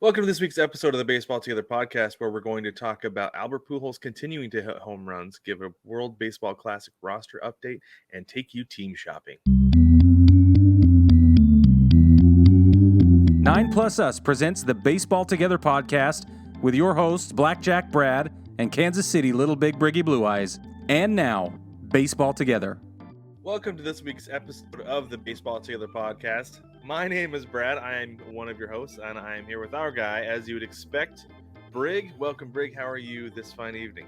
Welcome to this week's episode of the Baseball Together podcast, where we're going to talk about Albert Pujols continuing to hit home runs, give a World Baseball Classic roster update, and take you team shopping. 9+ Us presents the Baseball Together podcast with your hosts, Blackjack Brad and Kansas City Little Big Briggy Blue Eyes. And now, Baseball Together. Welcome to this week's episode of the Baseball Together podcast. My name is Brad. I am one of your hosts, and I am here with our guy, as you would expect, Brig. Welcome, Brig. How are you this fine evening?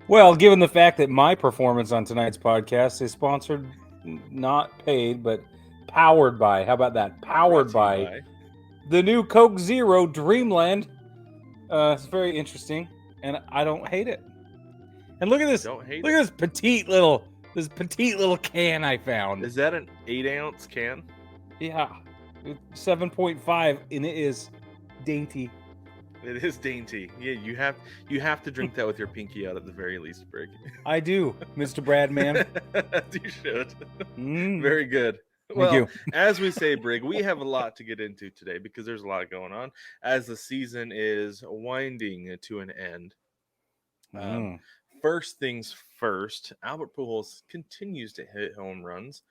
Well, given the fact that my performance on tonight's podcast is sponsored, not paid, but powered by, how about that? Powered by the new Coke Zero Dreamland. It's very interesting, and I don't hate it. And look at this. Look at this petite little can I found. Is that an 8-ounce can? Yeah, 7.5, and it is dainty. It is dainty. Yeah, you have to drink that with your pinky out at the very least, Brig. I do, Mr. Bradman. You should. Very good. Well, you. As we say, Brig, we have a lot to get into today because there's a lot going on as the season is winding to an end. First things first, Albert Pujols continues to hit home runs.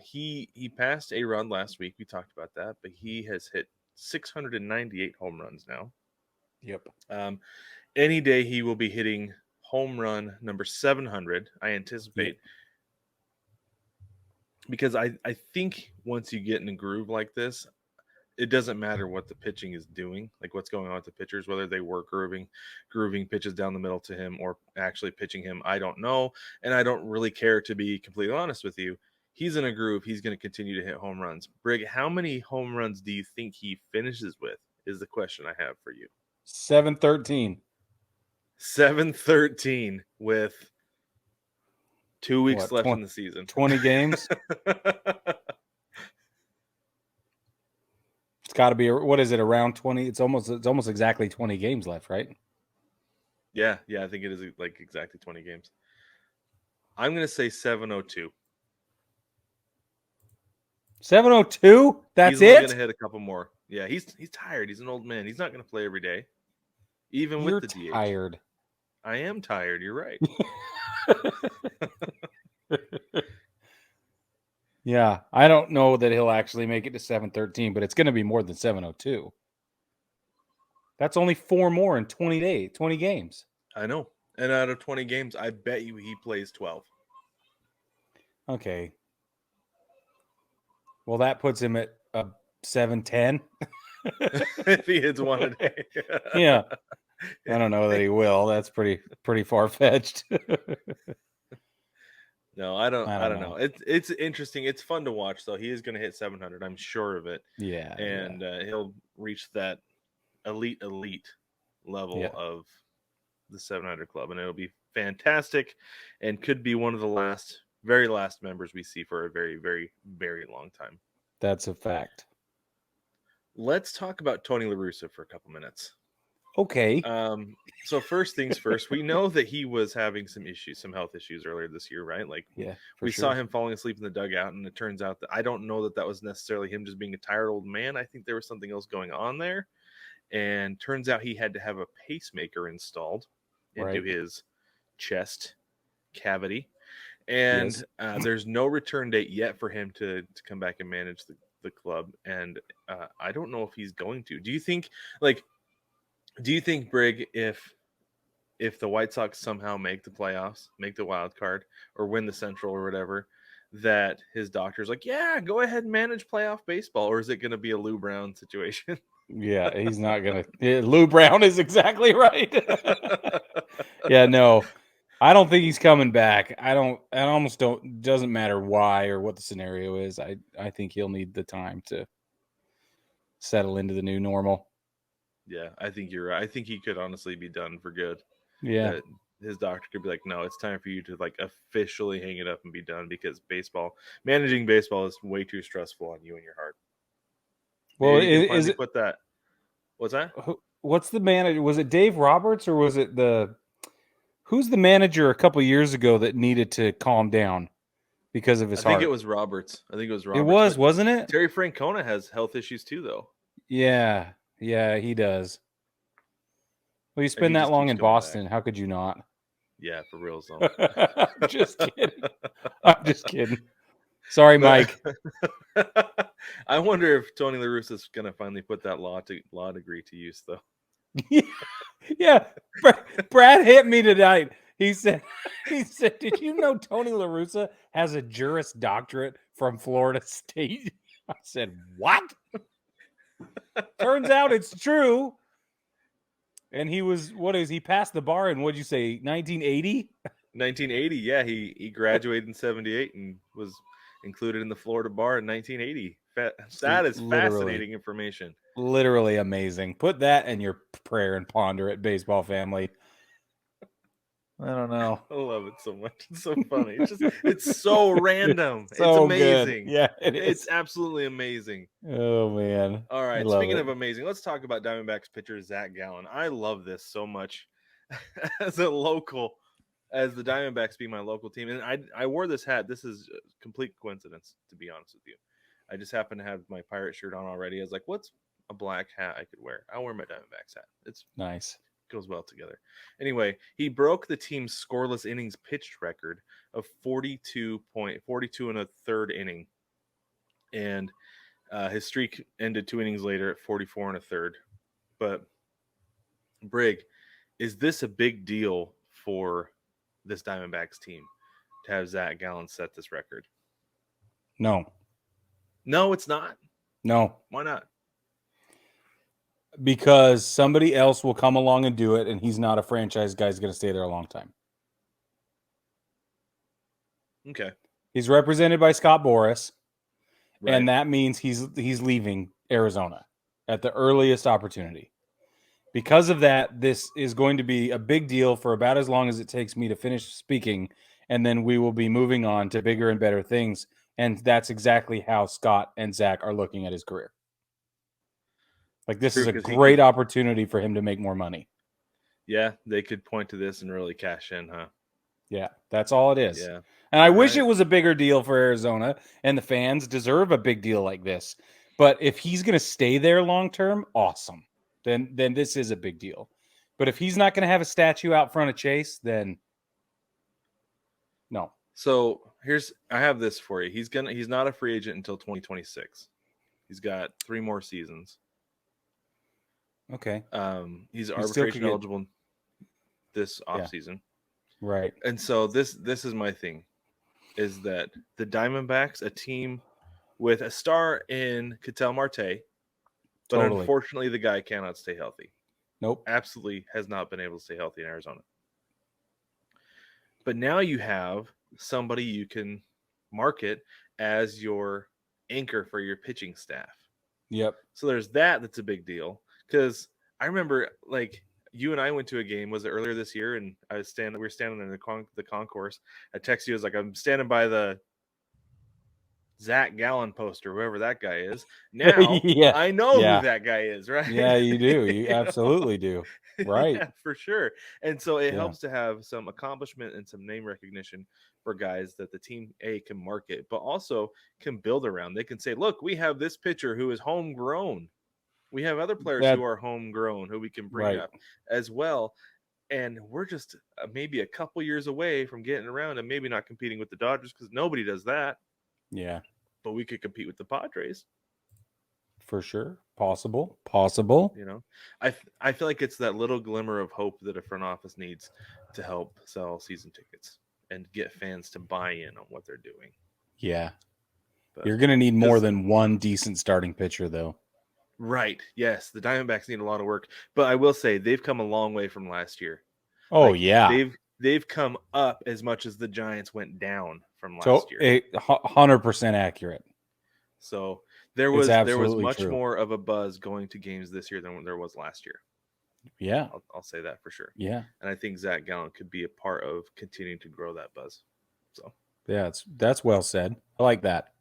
He passed a run last week. We talked about that, but he has hit 698 home runs now. Yep. Any day he will be hitting home run number 700, I anticipate. Because I think once you get in a groove like this, it doesn't matter what the pitching is doing, like what's going on with the pitchers, whether they were grooving pitches down the middle to him or actually pitching him. I don't know. And I don't really care, to be completely honest with you. He's in a groove. He's going to continue to hit home runs. Brig, how many home runs do you think he finishes with is the question I have for you. 713. 713 with 2 weeks left in the season. 20 games? It's got to be, what is it, around 20? It's almost exactly 20 games left, right? Yeah, I think it is like exactly 20 games. I'm going to say 702. 702? That's he's it? He's going to hit a couple more. Yeah, he's tired. He's an old man. He's not going to play every day, even with the DH. You're tired. I am tired. You're right. Yeah, I don't know that he'll actually make it to 713, but it's going to be more than 702. That's only 4 more in 20 games. I know. And out of 20 games, I bet you he plays 12. Okay. Well, that puts him at 710. If he hits one a day. Yeah. I don't know that he will. That's pretty far-fetched. No, I don't know. It's interesting. It's fun to watch, though. He is going to hit 700. I'm sure of it. Yeah. And he'll reach that elite level of the 700 club, and it'll be fantastic and could be one of the very last members we see for a very, very, very long time. That's a fact. Let's talk about Tony La Russa for a couple minutes. Okay. So first things first, we know that he was having some health issues earlier this year, right? Like, we saw him falling asleep in the dugout, and it turns out that I don't know that was necessarily him just being a tired old man. I think there was something else going on there, and turns out he had to have a pacemaker installed into his chest cavity, and there's no return date yet for him to come back and manage the club, and I don't know if he's going to. Do you think, Brig, if the White Sox somehow make the playoffs, make the wild card, or win the Central or whatever, that his doctor's like, yeah, go ahead and manage playoff baseball? Or is it going to be a Lou Brown situation? Yeah, he's not going to. Lou Brown is exactly right. Yeah, no, I don't think he's coming back. Doesn't matter why or what the scenario is. I think he'll need the time to settle into the new normal. Yeah, I think you're right. I think he could honestly be done for good. Yeah. His doctor could be like, no, it's time for you to officially hang it up and be done, because managing baseball is way too stressful on you and your heart. Well, is it put that? What's that? What's the manager? Was it Dave Roberts, or was it who's the manager a couple years ago that needed to calm down because of his heart? I think it was Roberts. It was, wasn't it? Terry Francona has health issues too, though. Yeah. Yeah, he does. Well, you And spend he that just long keeps in coming Boston. back. How could you not? Yeah, for real. So. I'm just kidding. I'm just kidding. Sorry, Mike. I wonder if Tony La Russa is going to finally put that law degree to use, though. Yeah. Brad hit me tonight. He said, did you know Tony La Russa has a Juris Doctorate from Florida State? I said, what? Turns out it's true. And he passed the bar in, what'd you say, 1980? 1980, yeah. He graduated in 78 and was included in the Florida bar in 1980. That is fascinating information. Literally amazing. Put that in your prayer and ponder it, baseball family. I don't know. I love it so much. It's so funny. It's so random. So it's amazing. Good. Yeah, it is. It's absolutely amazing. Oh man. All right. Speaking of amazing, let's talk about Diamondbacks pitcher Zac Gallen. I love this so much as a local, as the Diamondbacks being my local team. And I wore this hat. This is a complete coincidence, to be honest with you. I just happen to have my pirate shirt on already. I was like, what's a black hat I could wear? I'll wear my Diamondbacks hat. It's nice. Goes well together. Anyway, he broke the team's scoreless innings pitched record of 42 and a third inning. And his streak ended 2 innings later at 44 and a third. But Brig, is this a big deal for this Diamondbacks team to have Zac Gallen set this record? No, it's not. No. Why not? Because somebody else will come along and do it, and he's not a franchise guy. He's going to stay there a long time. Okay. He's represented by Scott Boras, right. And that means he's leaving Arizona at the earliest opportunity. Because of that, this is going to be a big deal for about as long as it takes me to finish speaking, and then we will be moving on to bigger and better things. And that's exactly how Scott and Zach are looking at his career. Like, this is a great opportunity for him to make more money. Yeah, they could point to this and really cash in, huh? Yeah, that's all it is. Yeah. And I wish it was a bigger deal for Arizona, and the fans deserve a big deal like this. But if he's going to stay there long term, awesome. Then this is a big deal. But if he's not going to have a statue out front of Chase, then no. So I have this for you. He's not a free agent until 2026. He's got 3 more seasons. Okay. He's arbitration eligible this offseason. Right. And so this is my thing, is that the Diamondbacks, a team with a star in Ketel Marte, but unfortunately the guy cannot stay healthy. Nope. Absolutely has not been able to stay healthy in Arizona. But now you have somebody you can market as your anchor for your pitching staff. Yep. So there's that's a big deal. Because I remember, like, you and I went to a game, was it earlier this year? And we were standing in the concourse. I texted you, I was like, I'm standing by the Zac Gallen poster, whoever that guy is. Now I know who that guy is, right? Yeah, you do. You absolutely do. Right. Yeah, for sure. And so it helps to have some accomplishment and some name recognition for guys that the team can market, but also can build around. They can say, look, we have this pitcher who is homegrown. We have other players who are homegrown who we can bring up as well. And we're just maybe a couple years away from getting around and maybe not competing with the Dodgers, because nobody does that. Yeah. But we could compete with the Padres. For sure. Possible. You know, I feel like it's that little glimmer of hope that a front office needs to help sell season tickets and get fans to buy in on what they're doing. Yeah. But you're going to need more than one decent starting pitcher, though. Right. Yes. The Diamondbacks need a lot of work, but I will say they've come a long way from last year. Oh, yeah. They've come up as much as the Giants went down from last year. 100% accurate. So there was much more of a buzz going to games this year than there was last year. Yeah. I'll say that for sure. Yeah. And I think Zac Gallen could be a part of continuing to grow that buzz. So yeah, that's well said. I like that.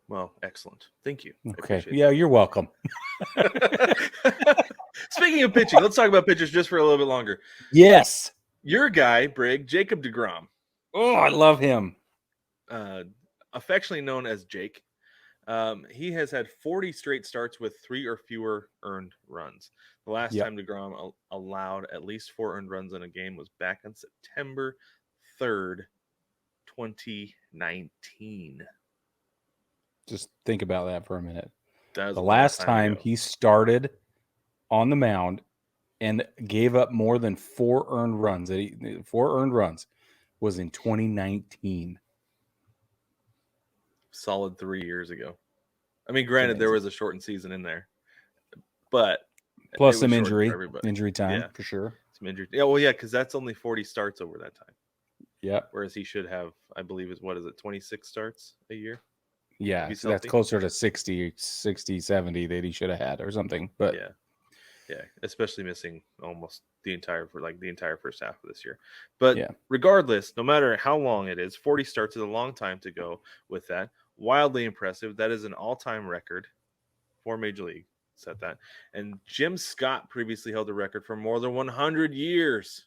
Well, excellent. Thank you. Okay. Yeah, you're welcome. Speaking of pitching, let's talk about pitchers just for a little bit longer. Yes. Your guy, Brig, Jacob deGrom. Oh, I love him. Affectionately known as Jake. He has had 40 straight starts with 3 or fewer earned runs. The last time deGrom allowed at least 4 earned runs in a game was back on September 3rd, 2019. Just think about that for a minute. The last time he started on the mound and gave up more than 4 earned runs, was in 2019. Solid 3 years ago. I mean, granted, there was a shortened season in there, but plus some injury time for sure. Some injury. Yeah, well, yeah, because that's only 40 starts over that time. Yeah. Whereas he should have, I believe, 26 starts a year? Yeah, so that's closer to 60, 70 that he should have had or something. But yeah, especially missing almost the entire first half of this year. But regardless, no matter how long it is, 40 starts is a long time to go with that. Wildly impressive. That is an all-time record for Major League. Set that. And Jim Scott previously held the record for more than 100 years.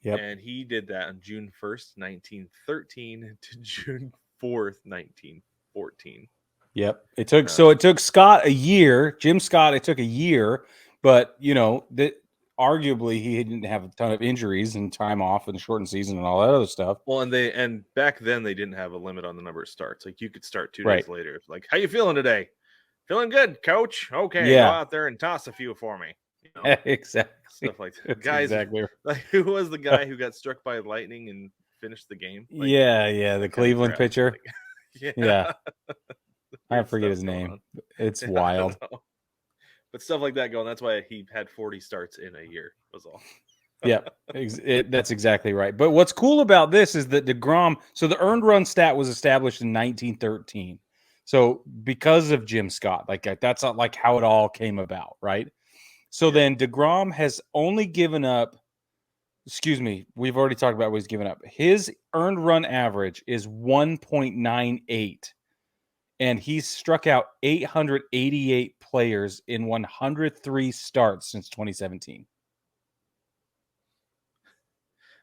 Yep. And he did that on June 1st, 1913 to June 4th, 1914. Yep. It took Scott a year. Jim Scott, it took a year, but arguably he didn't have a ton of injuries and time off and shortened season and all that other stuff. Well, and back then they didn't have a limit on the number of starts. Like you could start 2 days later. Like, how you feeling today? Feeling good, coach. Okay, go out there and toss a few for me. Exactly. Stuff like that. Guys, exactly. Like, who was the guy who got struck by lightning and finished the game? Like, the Cleveland pitcher. Yeah. I forget his name. It's wild. But stuff like that going. That's why he had 40 starts in a year was all. Yeah, that's exactly right. But what's cool about this is that deGrom, so the earned run stat was established in 1913. So because of Jim Scott, that's not like how it all came about, right? So then deGrom has only given up, we've already talked about what he's given up. His earned run average is 1.98. And he's struck out 888 players in 103 starts since 2017.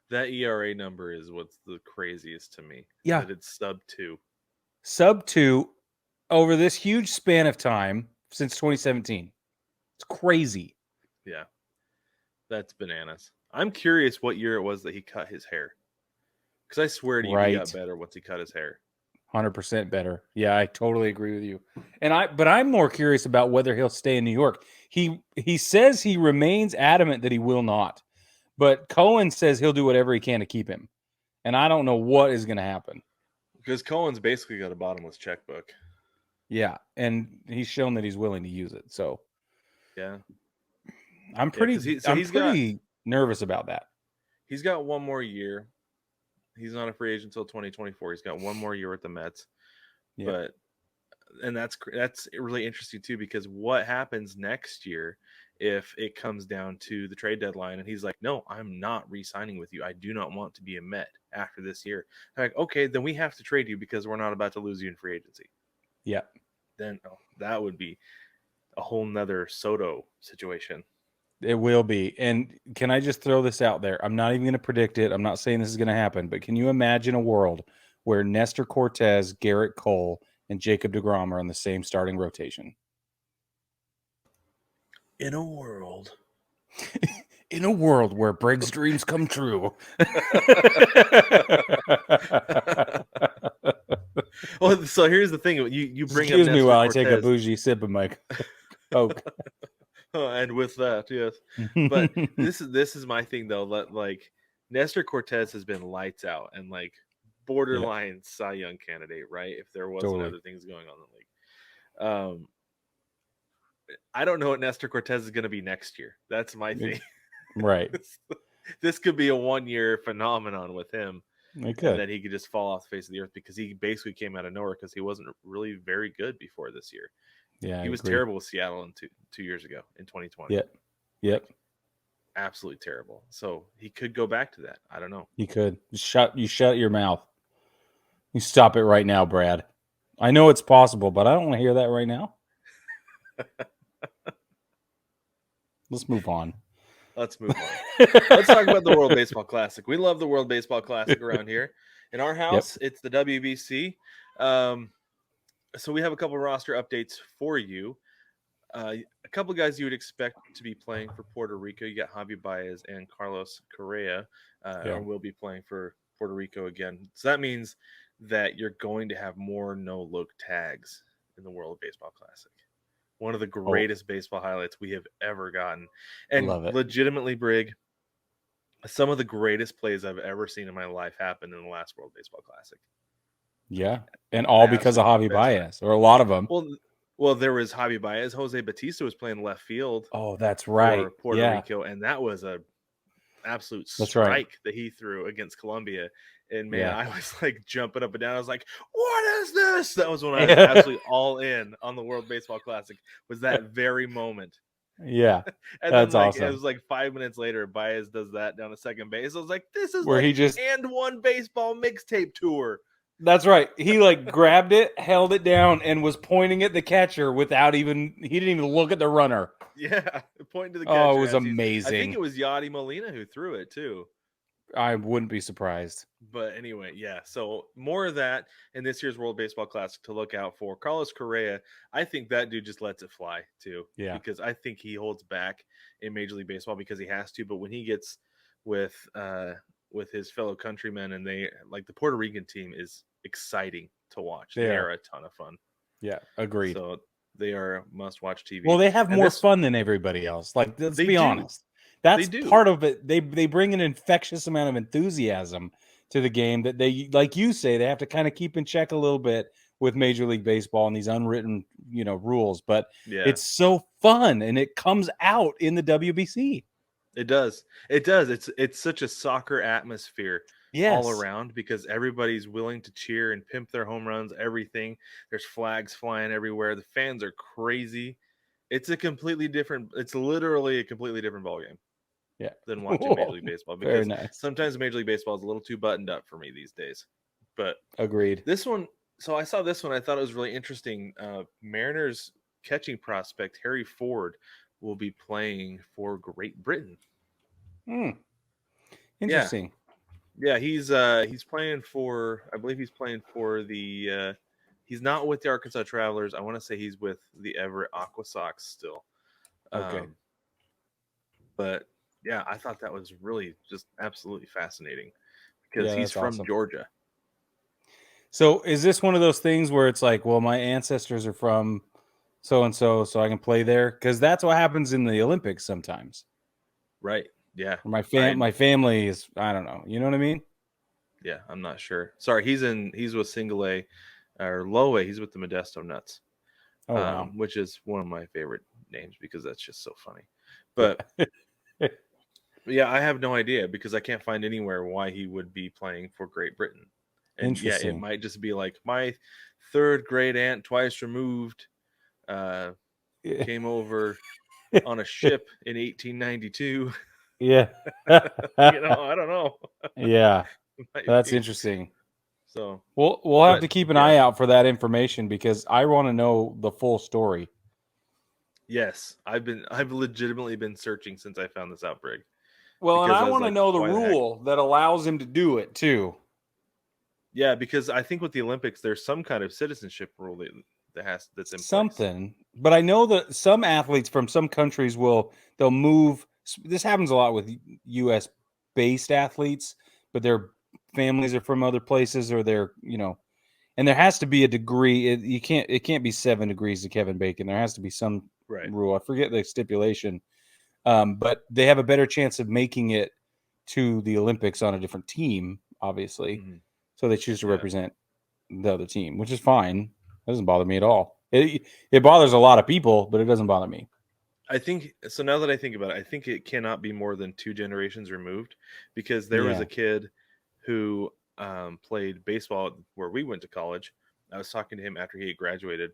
That ERA number is what's the craziest to me. Yeah. That it's sub 2. Sub 2 over this huge span of time since 2017. It's crazy. Yeah. That's bananas. I'm curious what year it was that he cut his hair. Because I swear to you, he got better once he cut his hair. 100% better. Yeah, I totally agree with you. But I'm more curious about whether he'll stay in New York. He says he remains adamant that he will not. But Cohen says he'll do whatever he can to keep him. And I don't know what is going to happen. Because Cohen's basically got a bottomless checkbook. Yeah, and he's shown that he's willing to use it. So, yeah. I'm pretty nervous about that. He's got one more year. He's not a free agent until 2024. He's got one more year with the Mets. Yeah. And that's really interesting too, because what happens next year if it comes down to the trade deadline and he's like, no, I'm not re-signing with you. I do not want to be a Met after this year. I'm like, okay, then we have to trade you because we're not about to lose you in free agency. Yeah. Then that would be a whole nother Soto situation. It will be. And can I just throw this out there? I'm not even going to predict it. I'm not saying this is going to happen, but can you imagine a world where Nestor Cortez, Garrett Cole, and Jacob deGrom are on the same starting rotation? In a world. In a world where Brig's dreams come true. Well, so here's the thing. You bring Excuse up me Nestor while Cortez. I take a bougie sip of my Coke. And with that, yes. But this is my thing though. Like Nestor Cortez has been lights out and like borderline Cy Young candidate, right? If there wasn't other things going on in the league. I don't know what Nestor Cortez is going to be next year. That's my thing. Right. This could be a 1-year phenomenon with him. It could. And then he could just fall off the face of the earth because he basically came out of nowhere because he wasn't really very good before this year. Yeah, he was terrible with Seattle in two years ago in 2020. Yep. Absolutely terrible. So he could go back to that. I don't know. He could. You shut your mouth. You stop it right now, Brad. I know it's possible, but I don't want to hear that right now. Let's move on. Let's talk about the World Baseball Classic. We love the World Baseball Classic around here. In our house, It's the WBC. So we have a couple roster updates for you. A couple of guys you would expect to be playing for Puerto Rico. You got Javi Baez and Carlos Correa, or will be playing for Puerto Rico again. So that means that you're going to have more no-look tags in the World Baseball Classic. One of the greatest baseball highlights we have ever gotten. And legitimately, Brig, some of the greatest plays I've ever seen in my life happened in the last World Baseball Classic. Yeah, and all because of Javi Baez, or a lot of them. Well, there was Javi Baez. Jose Bautista was playing left field. Oh, that's right. For Puerto Rico, and that was a absolute strike that he threw against Colombia. And man, I was like jumping up and down. I was like, "What is this?" That was when I was absolutely all in on the World Baseball Classic. Was that very moment? Yeah, and that's then awesome. It was like 5 minutes later, Baez does that down to second base. I was like, "This is where like he just and one baseball mixtape tour." That's right. He like grabbed it, held it down, and was pointing at the catcher without even. He didn't even look at the runner. Yeah, pointing to the catcher. Oh, it was amazing. I think it was Yadi Molina who threw it too. I wouldn't be surprised. But anyway, yeah. So more of that in this year's World Baseball Classic to look out for. Carlos Correa, I think that dude just lets it fly too. Yeah. Because I think he holds back in Major League Baseball because he has to. But when he gets with his fellow countrymen, and they like the Puerto Rican team is exciting to watch. They are a ton of fun. Yeah, agreed. So they are must-watch TV. Well, they have more fun than everybody else. Like, let's be honest. That's part of it. They bring an infectious amount of enthusiasm to the game that they, like you say, they have to kind of keep in check a little bit with Major League Baseball and these unwritten, rules. But it's so fun, and it comes out in the WBC. It does. It's such a soccer atmosphere all around because everybody's willing to cheer and pimp their home runs, everything. There's flags flying everywhere. The fans are crazy. It's literally a completely different ballgame. Yeah. Than watching Major League Baseball because sometimes Major League Baseball is a little too buttoned up for me these days. But agreed. This one, so I saw this one. I thought it was really interesting. Mariners catching prospect Harry Ford will be playing for Great Britain. Interesting. Yeah, he's playing for. I believe he's playing for the. He's not with the Arkansas Travelers. I want to say he's with the Everett Aqua Sox still. Okay. But yeah, I thought that was really just absolutely fascinating because he's from Georgia. So is this one of those things where it's like, well, my ancestors are from so-and-so, so I can play there? Because that's what happens in the Olympics sometimes. Right. Yeah. My family is, I don't know. You know what I mean? Yeah, I'm not sure. Sorry, he's with Single A or Low A. He's with the Modesto Nuts. Oh, wow. Which is one of my favorite names because that's just so funny. But yeah, I have no idea because I can't find anywhere why he would be playing for Great Britain. And yeah, it might just be like my third great aunt, twice removed, came over on a ship in 1892. Yeah. I don't know. Yeah. That's interesting. So we'll have to keep an eye out for that information because I want to know the full story. Yes, I've legitimately been searching since I found this out, Brig. Well, and I want to know the rule that allows him to do it too. Yeah, because I think with the Olympics, there's some kind of citizenship rule that's in place. Something, but I know that some athletes from some countries they'll move. This happens a lot with U.S. based athletes, but their families are from other places, or they're and there has to be a degree. It can't be 7 degrees to Kevin Bacon. There has to be some rule. I forget the stipulation, but they have a better chance of making it to the Olympics on a different team, obviously. Mm-hmm. So they choose to represent the other team, which is fine. It doesn't bother me at all. It bothers a lot of people, but it doesn't bother me. I think so. Now that I think about it, I think it cannot be more than 2 generations removed because there was a kid who played baseball where we went to college. I was talking to him after he had graduated,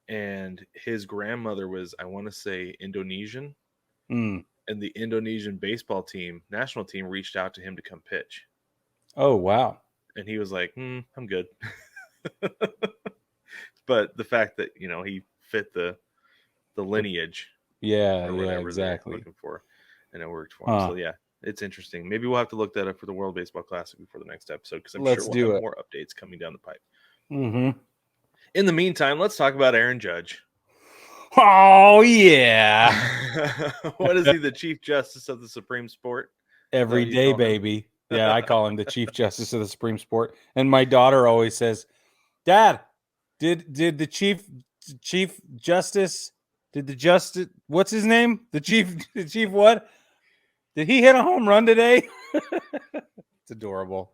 and his grandmother was, I want to say, Indonesian. And the Indonesian baseball team, national team, reached out to him to come pitch. Oh, wow. And he was like, I'm good. But the fact that, he fit the lineage. Yeah, exactly. Looking for, and it worked for him. So yeah, it's interesting. Maybe we'll have to look that up for the World Baseball Classic before the next episode because I'm sure we'll have more updates coming down the pipe. Mm-hmm. In the meantime, let's talk about Aaron Judge. Oh, yeah. What is he, the Chief Justice of the Supreme Sport? Every day, baby. Yeah, I call him the Chief Justice of the Supreme Sport. And my daughter always says, Dad, did the Chief Justice, what's his name? The Chief what? Did he hit a home run today? It's adorable.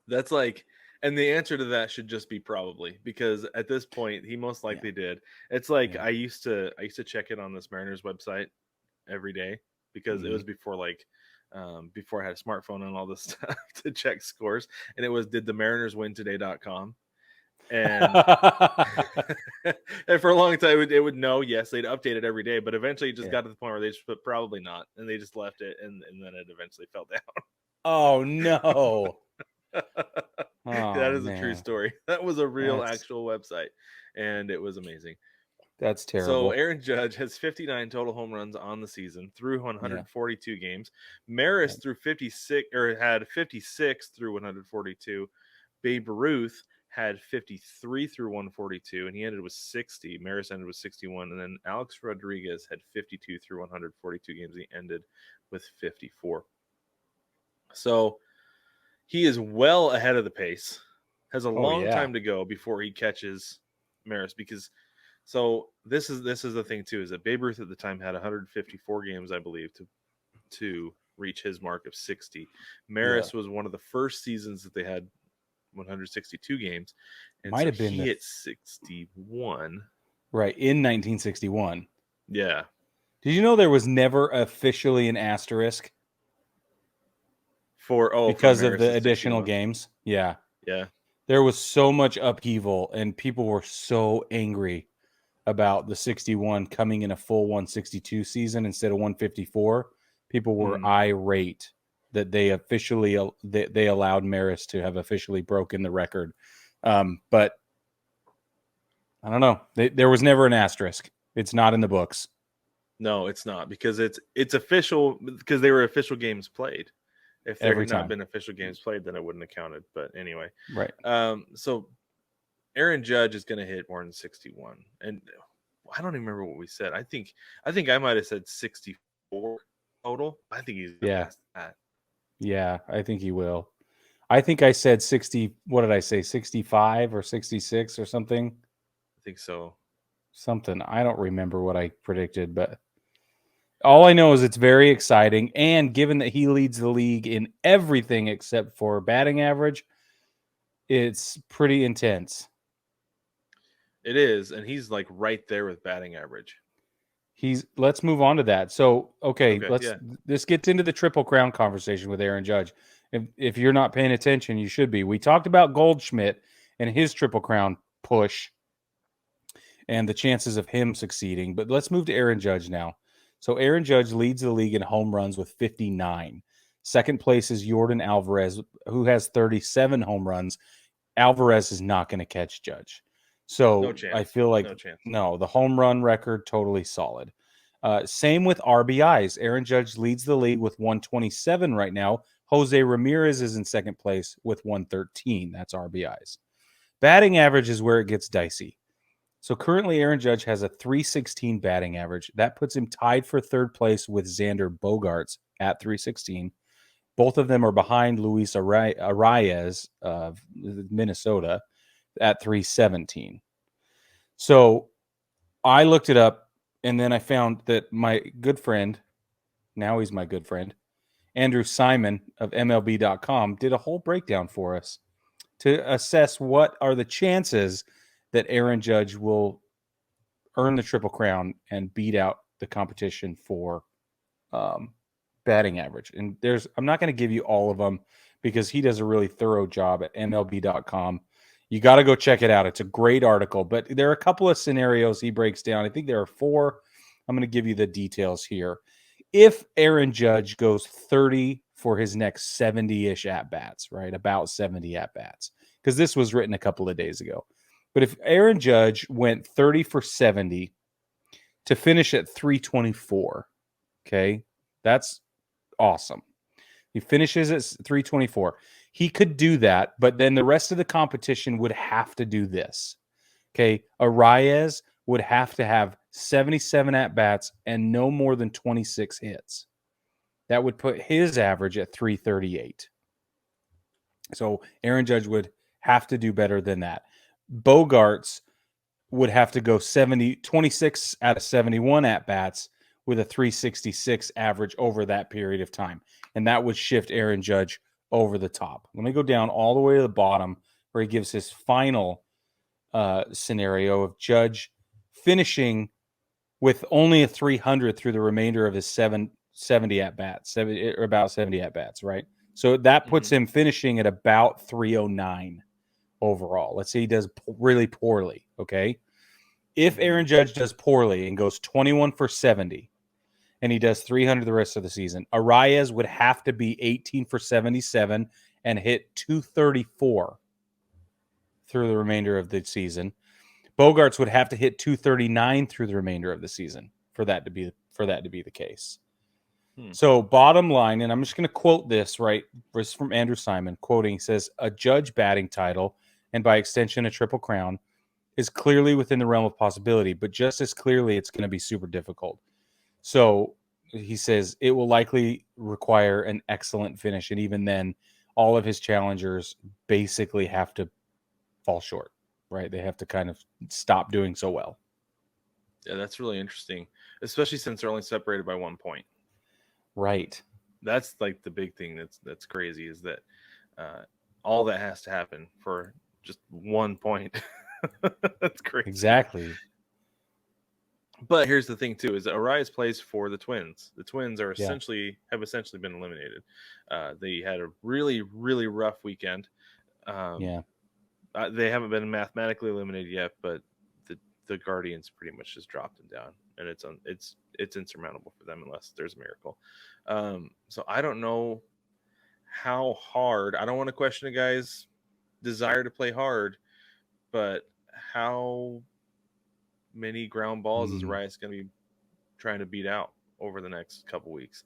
That's like, and the answer to that should just be probably, because at this point he most likely did. It's like I used to check it on this Mariners website every day because it was before before I had a smartphone and all this stuff to check scores, and it was did the Mariners win today.com. And, and for a long time it would know, yes, they'd update it every day, but eventually it just got to the point where they just put probably not, and they just left it, and then it eventually fell down. Oh no. That is a true story. That was a real actual website, and it was amazing. That's terrible. So Aaron Judge has 59 total home runs on the season through 142 games. Maris threw 56 or had 56 through 142. Babe Ruth had 53 through 142, and he ended with 60. Maris ended with 61, and then Alex Rodriguez had 52 through 142 games. He ended with 54. So he is well ahead of the pace. Has a long time to go before he catches Maris, because this is the thing too, is that Babe Ruth at the time had 154 games, I believe, to reach his mark of 60. Maris was one of the first seasons that they had 162 games, and might have been he hit 61 right in 1961. Yeah. Did you know there was never officially an asterisk because of the additional 61 games? Yeah. There was so much upheaval, and people were so angry about the 61 coming in a full 162 season instead of 154. People were irate that they allowed Maris to have officially broken the record. But I don't know. There was never an asterisk. It's not in the books. No, it's not, because it's official, because they were official games played. If there had not been official games played, then it wouldn't have counted. But anyway, right. So Aaron Judge is going to hit more than 61, and I don't even remember what we said. I think I might have said 64 total. I think he's past that. Yeah, I think he will. I think I said 60. What did I say? 65 or 66 or something? I think so. Something. I don't remember what I predicted, but all I know is it's very exciting. And given that he leads the league in everything except for batting average, it's pretty intense. It is, and he's like right there with batting average. Let's move on to that. So, this gets into the Triple Crown conversation with Aaron Judge. If you're not paying attention, you should be. We talked about Goldschmidt and his Triple Crown push and the chances of him succeeding, but let's move to Aaron Judge now. So Aaron Judge leads the league in home runs with 59. Second place is Yordan Alvarez, who has 37 home runs. Alvarez is not going to catch Judge. So no chance. I feel like the home run record totally solid. Same with RBIs. Aaron Judge leads the league with 127 right now. Jose Ramirez is in second place with 113. That's RBIs. Batting average is where it gets dicey. So currently Aaron Judge has a 316 batting average. That puts him tied for third place with Xander Bogaerts at 316. Both of them are behind Luis Arraez of Minnesota at 317. So I looked it up, and then I found that my good friend, now he's my good friend, Andrew Simon of MLB.com, did a whole breakdown for us to assess what are the chances that Aaron Judge will earn the Triple Crown and beat out the competition for batting average. And I'm not going to give you all of them because he does a really thorough job at MLB.com. You got to go check it out. It's a great article, but there are a couple of scenarios he breaks down. I think there are 4. I'm going to give you the details here. If Aaron Judge goes 30 for his next 70-ish at-bats, right? About 70 at-bats, because this was written a couple of days ago. But if Aaron Judge went 30 for 70 to finish at 324, okay, that's awesome. He finishes at 324. He could do that, but then the rest of the competition would have to do this. Okay, Arias would have to have 77 at-bats and no more than 26 hits. That would put his average at 338. So Aaron Judge would have to do better than that. Bogarts would have to go 26 out of 71 at-bats with a 366 average over that period of time. And that would shift Aaron Judge over the top. Let me go down all the way to the bottom where he gives his final scenario of Judge finishing with only a 300 through the remainder of his 70 at-bats, or about 70 at-bats, right? So that puts him finishing at about 309 overall. Let's say he does really poorly, okay? If Aaron Judge does poorly and goes 21 for 70, and he does 300 the rest of the season, Arias would have to be 18 for 77 and hit 234 through the remainder of the season. Bogarts would have to hit 239 through the remainder of the season for that to be the case. So bottom line, and I'm just going to quote this from Andrew Simon, quoting, says, a Judge batting title, and by extension a Triple Crown, is clearly within the realm of possibility, but just as clearly it's going to be super difficult. So he says it will likely require an excellent finish, and even then, all of his challengers basically have to fall short, right? They have to kind of stop doing so well. Yeah, that's really interesting, especially since they're only separated by 1 point. Right. That's like the big thing that's crazy is that all that has to happen for just 1 point. That's crazy. Exactly. But here's the thing too: is that Arias plays for the Twins. The Twins are essentially been eliminated. They had a really, really rough weekend. They haven't been mathematically eliminated yet, but the Guardians pretty much just dropped them down, and it's insurmountable for them unless there's a miracle. So I don't know how hard. I don't want to question a guy's desire to play hard, but how many ground balls is Arias going to be trying to beat out over the next couple weeks?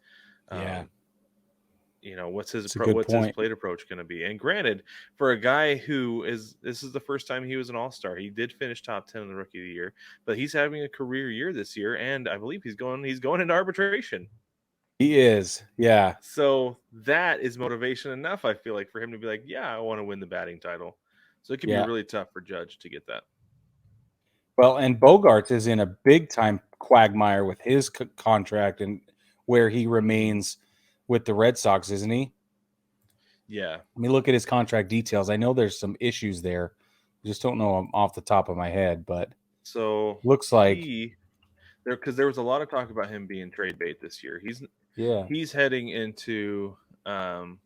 What's his plate approach going to be? And granted, for a guy this is the first time he was an all-star. He did finish top 10 in the Rookie of the Year, but he's having a career year this year, and I believe he's going into arbitration. He is, yeah. So that is motivation enough, I feel like, for him to be like, yeah, I want to win the batting title. So it can be really tough for Judge to get that. Well, and Bogarts is in a big-time quagmire with his contract and where he remains with the Red Sox, isn't he? Yeah. Let me look at his contract details. I know there's some issues there. I just don't know them off the top of my head, but so looks like because there was a lot of talk about him being trade bait this year. He's heading into so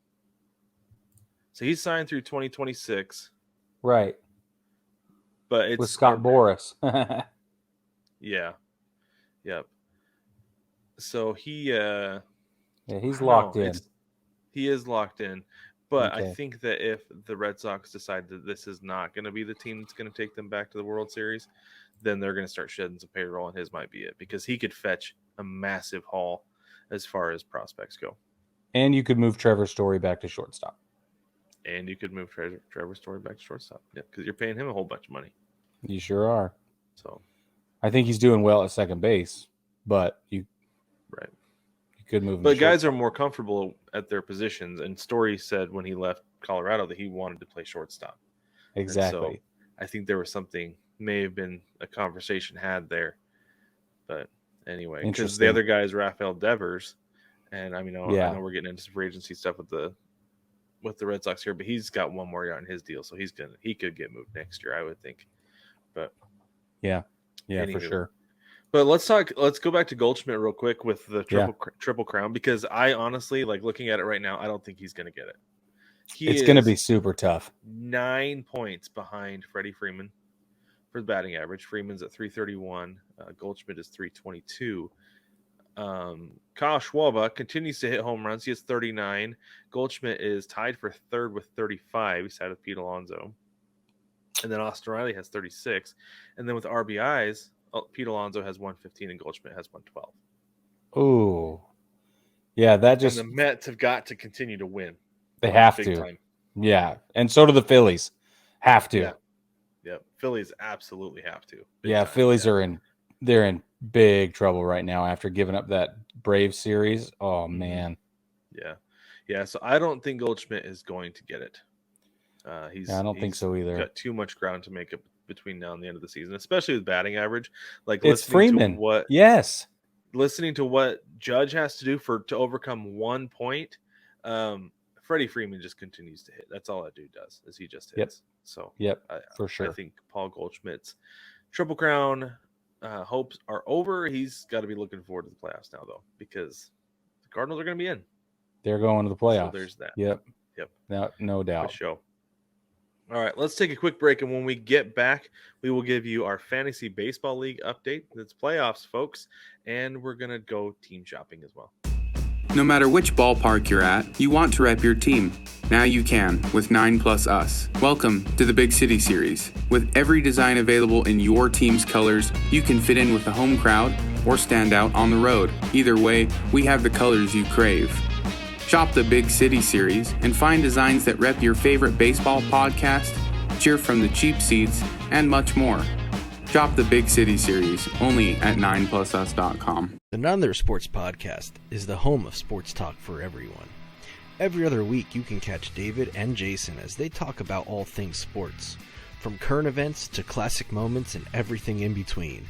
he's signed through 2026. Right. But it's with Scott Boras. Yeah. Yep. So he's locked in. He is locked in. But I think that if the Red Sox decide that this is not going to be the team that's going to take them back to the World Series, then they're going to start shedding some payroll, and his might be it, because he could fetch a massive haul as far as prospects go. And you could move Trevor Story back to shortstop. Yeah, because you're paying him a whole bunch of money. You sure are. So I think he's doing well at second base, but you could move him. But guys are more comfortable at their positions, and Story said when he left Colorado that he wanted to play shortstop. Exactly. So I think there was may have been a conversation had there. But anyway, because the other guy is Rafael Devers, and I know we're getting into some free agency stuff with the Red Sox here, but he's got one more year on his deal, so he could get moved next year, I would think. But anyway. For sure. But let's go back to Goldschmidt real quick with the triple crown, because I honestly, like, looking at it right now, I don't think he's going to get it. It's going to be super tough. 9 points behind Freddie Freeman for the batting average. Freeman's at 331. Goldschmidt is 322. Kyle Schwarber continues to hit home runs. He has 39. Goldschmidt is tied for third with 35. He's tied with Pete Alonso. And then Austin Riley has 36. And then with RBIs, Pete Alonso has 115 and Goldschmidt has 112. Oh, yeah, that just. And the Mets have got to continue to win. They have to. Time. Yeah, and so do the Phillies. Have to. Yeah. Yep. Phillies absolutely have to. Yeah, Phillies they're in big trouble right now after giving up that Braves series. Oh man. Yeah. Yeah. So I don't think Goldschmidt is going to get it. I don't think so either. Got too much ground to make up between now and the end of the season, especially with batting average. Like it's Freeman. Listening to what Judge has to do to overcome 1 point. Freddie Freeman just continues to hit. That's all that dude does, is he just hits. So for sure. I think Paul Goldschmidt's Triple Crown hopes are over. He's got to be looking forward to the playoffs now, though, because the Cardinals are going to be in. They're going to the playoffs. So there's that. Yep. No doubt. For sure. All right, let's take a quick break, and when we get back, we will give you our Fantasy Baseball League update. It's playoffs, folks, and we're going to go team shopping as well. No matter which ballpark you're at, you want to rep your team. Now you can with 9+Us. Welcome to the Big City Series. With every design available in your team's colors, you can fit in with the home crowd or stand out on the road. Either way, we have the colors you crave. Shop the Big City Series and find designs that rep your favorite baseball podcast, cheer from the cheap seats, and much more. Shop the Big City Series only at 9plusus.com. The None Sports Podcast is the home of sports talk for everyone. Every other week, you can catch David and Jason as they talk about all things sports, from current events to classic moments and everything in between.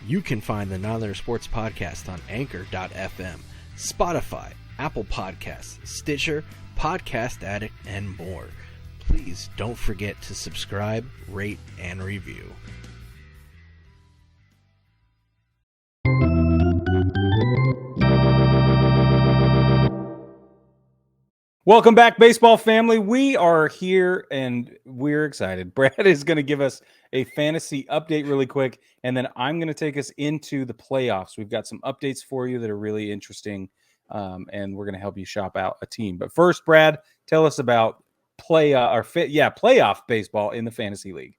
You can find the None Sports Podcast on Anchor.fm, Spotify, Apple Podcasts, Stitcher, Podcast Addict, and more. Please don't forget to subscribe, rate, and review. Welcome back, baseball family. We are here and we're excited. Brad is going to give us a fantasy update really quick, and then I'm going to take us into the playoffs. We've got some updates for you that are really interesting. And we're going to help you shop out a team. But first, Brad, tell us about playoff baseball in the fantasy league.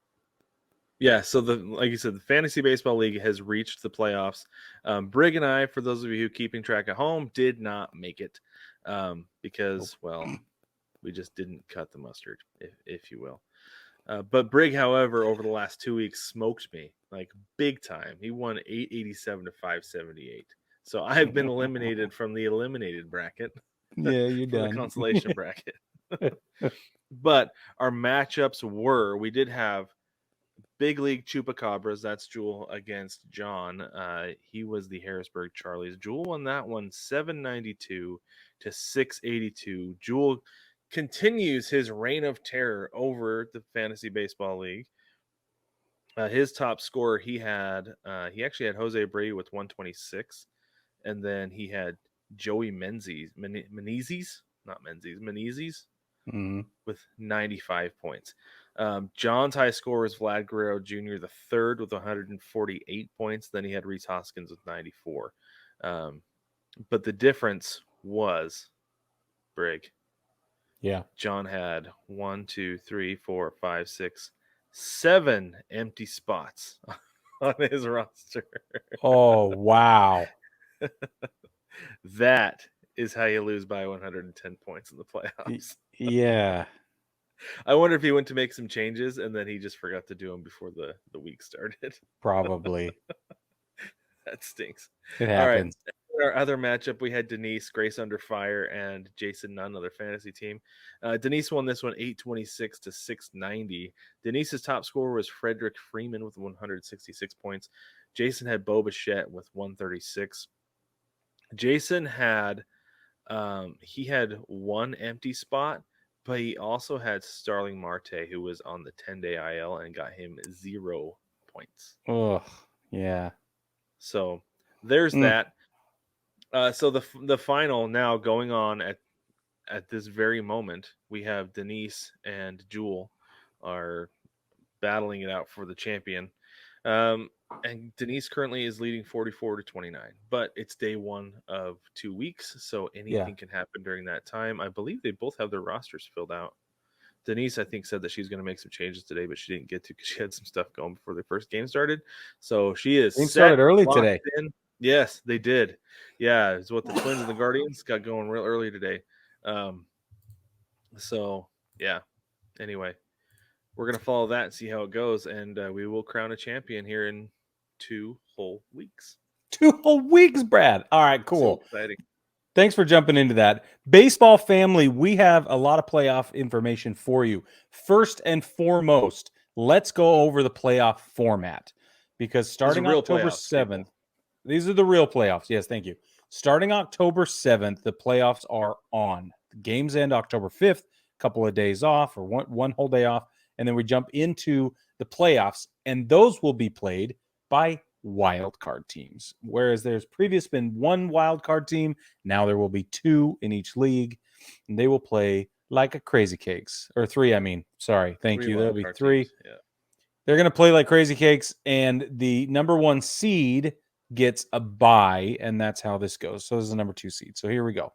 Yeah, so like you said, the Fantasy Baseball League has reached the playoffs. Brig and I, for those of you who keeping track at home, did not make it because, well, we just didn't cut the mustard, if you will. But Brig, however, over the last 2 weeks, smoked me like big time. He won 887 to 578. So I've been eliminated from the eliminated bracket. Yeah, you're done. The consolation bracket. But our matchups we did have Big League Chupacabras. That's Jewel against John. He was the Harrisburg Charlies. Jewel won that one 792 to 682. Jewel continues his reign of terror over the Fantasy Baseball League. His top scorer, he actually had Jose Abreu with 126. And then he had Joey Menzies with 95 points. John's high score was Vlad Guerrero Jr., the third, with 148 points. Then he had Reese Hoskins with 94. But the difference was Brig. Yeah. John had 7 empty spots on his roster. Oh, wow. That is how you lose by 110 points in the playoffs. Yeah. I wonder if he went to make some changes and then he just forgot to do them before the week started. Probably. That stinks. It happens. All right. In our other matchup, we had Denise, Grace Under Fire, and Jason Nunn, other fantasy team. Denise won this one 826 to 690. Denise's top scorer was Frederick Freeman with 166 points. Jason had Bo Bichette with 136. Jason had one empty spot, but he also had Starling Marte, who was on the 10-day IL, and got him 0 points. Oh, yeah. So there's that. So the final now going on at this very moment, we have Denise and Jewel are battling it out for the champion. And Denise currently is leading 44 to 29, but it's day 1 of 2 weeks, so anything can happen during that time. I believe they both have their rosters filled out. Denise, I think, said that she's going to make some changes today, but she didn't get to because she had some stuff going before the first game started. So she is started early today. Yes, they did. Yeah, it's what the Twins and the Guardians got going real early today. So yeah. Anyway, we're going to follow that and see how it goes. And we will crown a champion here in 2 whole weeks. 2 whole weeks, Brad. All right, cool. So exciting. Thanks for jumping into that. Baseball family, we have a lot of playoff information for you. First and foremost, let's go over the playoff format. Because starting October 7th, these are the real playoffs. Yes, thank you. Starting October 7th, the playoffs are on. The games end October 5th, a couple of days off or one whole day off, and then we jump into the playoffs, and those will be played by wild card teams. Whereas there's previously been 1 wild card team, now there will be 2 in each league, and they will play like a crazy cakes. Or 3, I mean. Sorry. Thank you. There'll be 3. Yeah. They're going to play like crazy cakes, and the number 1 seed gets a bye, and that's how this goes. So this is the number 2 seed. So here we go.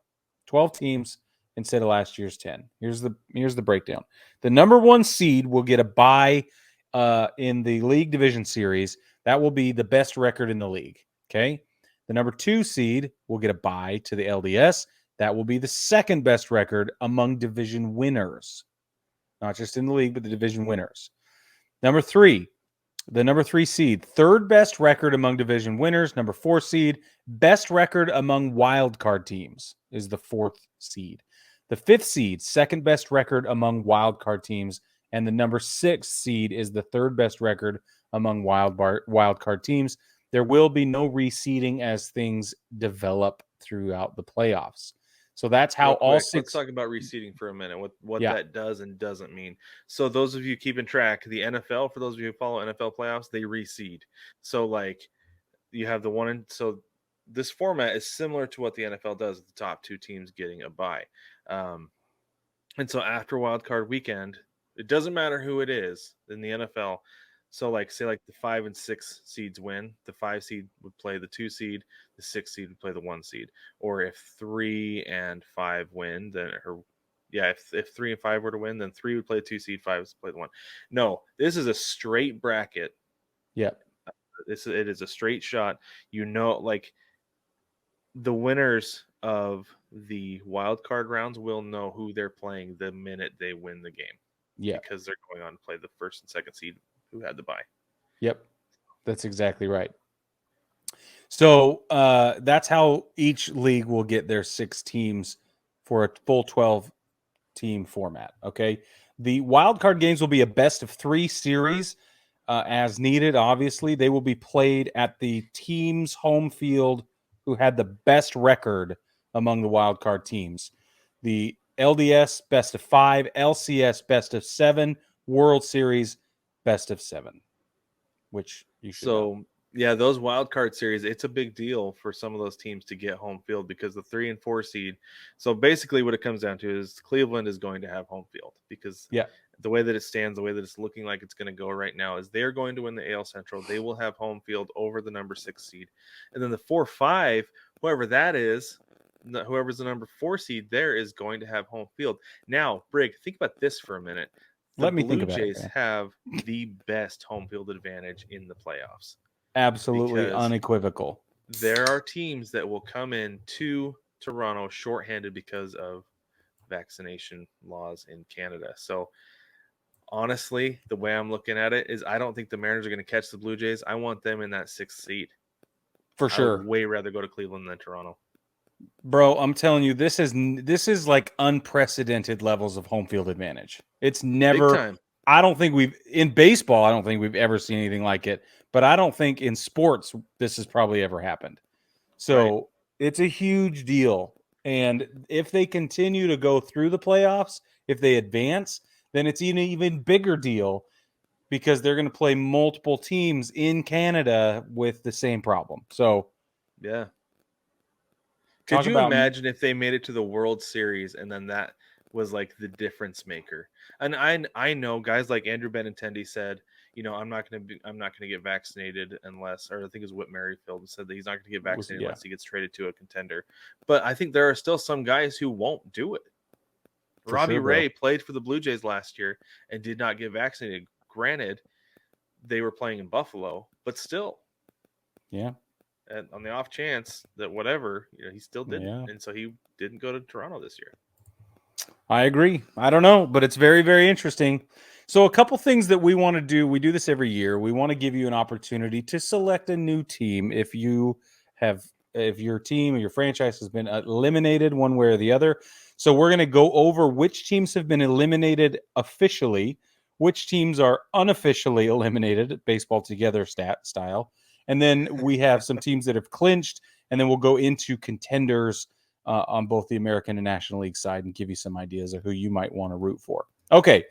12 teams instead of last year's 10. Here's the breakdown. The number 1 seed will get a bye in the league division series. That will be the best record in the league. Okay. The number 2 seed will get a bye to the LDS. That will be the second best record among division winners, not just in the league, but the division winners. Number 3, the number 3 seed, third best record among division winners. Number 4 seed, best record among wild card teams is the 4th seed. The 5th seed, second best record among wild card teams. And the number 6 seed is the third best record among wild card teams. There will be no reseeding as things develop throughout the playoffs. So that's how all 6. Let's talk about reseeding for a minute. What that does and doesn't mean. So those of you keeping track, the NFL, for those of you who follow NFL playoffs, they reseed. So like you have the one, and so this format is similar to what the NFL does with the top 2 teams getting a bye. And so after wild card weekend, it doesn't matter who it is in the NFL. So like say like the 5 and 6 seeds win, the 5 seed would play the 2 seed, the 6 seed would play the 1 seed. Or if 3 and 5 win, then if 3 and 5 were to win, then 3 would play the 2 seed, 5 would play the 1. No, this is a straight bracket. Yeah. It is a straight shot. Like the winners of the wild card rounds will know who they're playing the minute they win the game. Yeah. Because they're going on to play the 1st and 2nd seed who had the bye. Yep. That's exactly right. So that's how each league will get their 6 teams for a full 12-team format. Okay. The wild card games will be a best of 3 series as needed. Obviously, they will be played at the team's home field who had the best record among the wild card teams. The LDS best of 5, LCS best of 7, World Series best of 7, which you should know. Yeah, those wild card series, it's a big deal for some of those teams to get home field because the 3 and 4 seed. So basically what it comes down to is Cleveland is going to have home field because the way that it stands, the way that it's looking like it's going to go right now is they're going to win the AL Central. They will have home field over the number 6 seed. And then the 4-5, whoever that is, whoever's the number 4 seed there is going to have home field. Now, Brig, think about this for a minute. The Blue Jays have the best home field advantage in the playoffs. Absolutely unequivocal. There are teams that will come in to Toronto shorthanded because of vaccination laws in Canada. So honestly, the way I'm looking at it is I don't think the Mariners are going to catch the Blue Jays. I want them in that 6th seed. For sure. I would way rather go to Cleveland than Toronto. Bro, I'm telling you, this is like unprecedented levels of home field advantage. It's never. Big time. I don't think I don't think we've ever seen anything like it. But I don't think in sports this has probably ever happened. So It's a huge deal. And if they continue to go through the playoffs, if they advance, then it's an even bigger deal because they're going to play multiple teams in Canada with the same problem. So, yeah. Could you imagine if they made it to the World Series and then that was like the difference maker? And I know guys like Andrew Benintendi said, I'm not going to get vaccinated unless, or I think it was Whit Merrifield said that he's not going to get vaccinated unless he gets traded to a contender. But I think there are still some guys who won't do it. Robbie Ray played for the Blue Jays last year and did not get vaccinated. Granted, they were playing in Buffalo, but still. Yeah. And on the off chance that whatever, he still didn't. And so he didn't go to Toronto this year. I agree. I don't know, but it's very, very interesting. So a couple things that we want to do. We do this every year. We want to give you an opportunity to select a new team if your team or your franchise has been eliminated one way or the other. So we're going to go over which teams have been eliminated officially, which teams are unofficially eliminated, baseball together style. And then we have some teams that have clinched, and then we'll go into contenders on both the American and National League side and give you some ideas of who you might want to root for. Okay,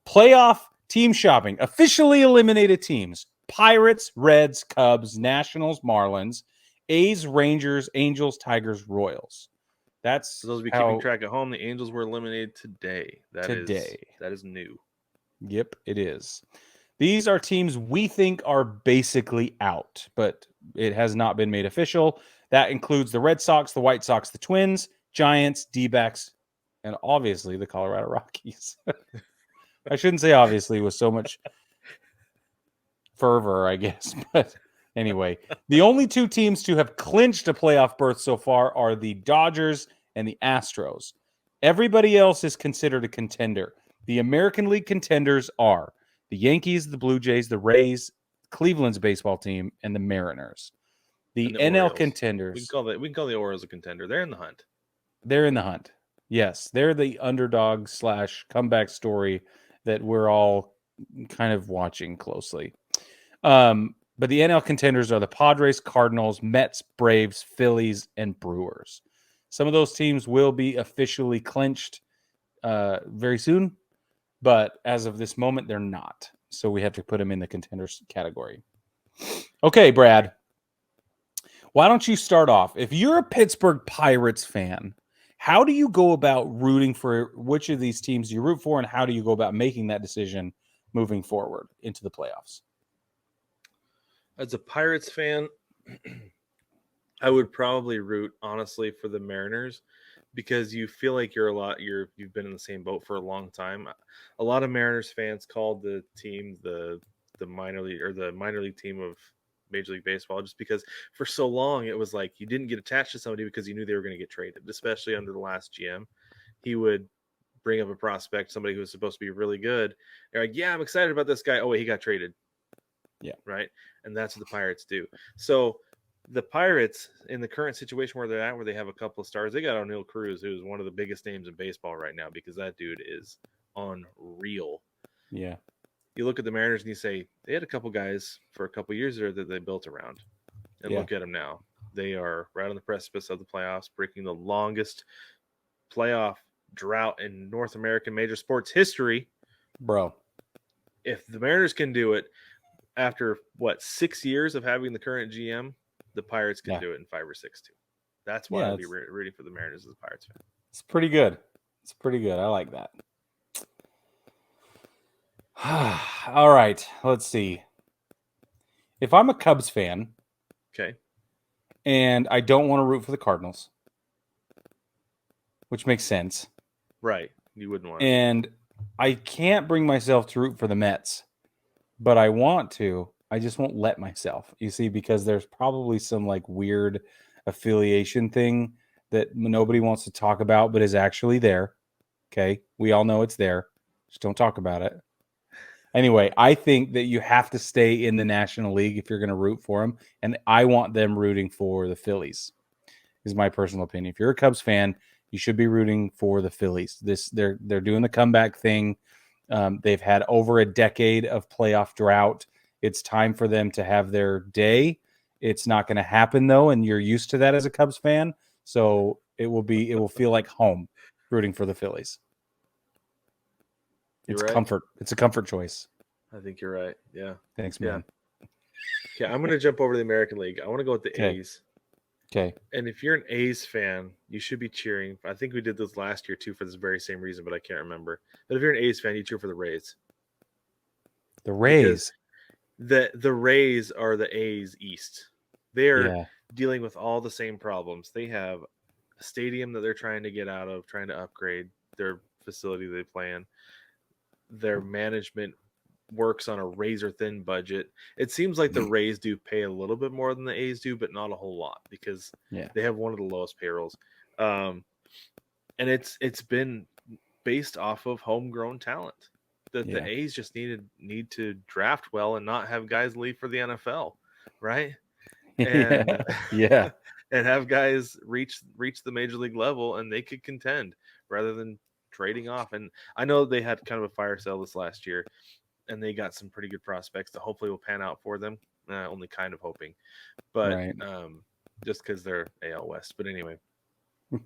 playoff team shopping. Officially eliminated teams: Pirates, Reds, Cubs, Nationals, Marlins, A's, Rangers, Angels, Tigers, Royals. That's for those of you keeping track at home. The Angels were eliminated today. That is new. Yep, it is. These are teams we think are basically out, but it has not been made official. That includes the Red Sox, the White Sox, the Twins, Giants, D-backs, and obviously the Colorado Rockies. I shouldn't say obviously with so much fervor, I guess. But anyway, the only two teams to have clinched a playoff berth so far are the Dodgers and the Astros. Everybody else is considered a contender. The American League contenders are the Yankees, the Blue Jays, the Rays, Cleveland's baseball team, and the Mariners. The NL Orioles. Contenders. We can call the Orioles a contender. They're in the hunt. They're in the hunt. Yes, they're the underdog / comeback story that we're all kind of watching closely. But the NL contenders are the Padres, Cardinals, Mets, Braves, Phillies, and Brewers. Some of those teams will be officially clinched very soon, but as of this moment, they're not. So we have to put them in the contenders category. Okay, Brad, why don't you start off? If you're a Pittsburgh Pirates fan, how do you go about rooting for which of these teams you root for, and how do you go about making that decision moving forward into the playoffs? As a Pirates fan, I would probably root, honestly, for the Mariners, because you feel like you've been in the same boat for a long time. A lot of Mariners fans called the team the minor league team of Major League Baseball, just because for so long it was like you didn't get attached to somebody because you knew they were going to get traded, especially under the last GM. He would bring up a prospect, somebody who was supposed to be really good. They're like, yeah, I'm excited about this guy. Oh, wait, he got traded. Yeah. Right. And that's what the Pirates do. So the Pirates, in the current situation where they're at, where they have a couple of stars, they got O'Neal Cruz, who's one of the biggest names in baseball right now, because that dude is unreal. Yeah. You look at the Mariners and you say, they had a couple guys for a couple years there that they built around. And look at them now. They are right on the precipice of the playoffs, breaking the longest playoff drought in North American major sports history. Bro. If the Mariners can do it after, 6 years of having the current GM, the Pirates can do it in 5 or 6 too. That's why I'll be rooting for the Mariners as a Pirates fan. It's pretty good. It's pretty good. I like that. All right. Let's see. If I'm a Cubs fan, okay, and I don't want to root for the Cardinals, which makes sense. Right. You wouldn't want to. And I can't bring myself to root for the Mets, but I want to. I just won't let myself, you see, because there's probably some like weird affiliation thing that nobody wants to talk about, but is actually there. Okay. We all know it's there. Just don't talk about it. Anyway, I think that you have to stay in the National League if you're going to root for them. And I want them rooting for the Phillies, is my personal opinion. If you're a Cubs fan, you should be rooting for the Phillies. They're doing the comeback thing. They've had over a decade of playoff drought. It's time for them to have their day. It's not going to happen though, and you're used to that as a Cubs fan. So it will feel like home rooting for the Phillies. It's right. Comfort. It's a comfort choice. I think you're right. Yeah. Thanks, man. Okay, I'm going to jump over to the American League. I want to go with the A's. Okay. And if you're an A's fan, you should be cheering. I think we did this last year too for this very same reason, but I can't remember. But if you're an A's fan, you cheer for the Rays. The Rays. The Rays are the A's East. They're dealing with all the same problems. They have a stadium that they're trying to get out of, trying to upgrade their facility they play in. Their management works on a razor-thin budget. It seems like the Rays do pay a little bit more than the A's do, but not a whole lot, because they have one of the lowest payrolls. And it's been based off of homegrown talent. the A's just need to draft well and not have guys leave for the NFL, right? And yeah, and have guys reach the major league level and they could contend rather than trading off. And I know they had kind of a fire sale this last year, and they got some pretty good prospects that hopefully will pan out for them. Only kind of hoping, but right. Just because they're AL West. But anyway,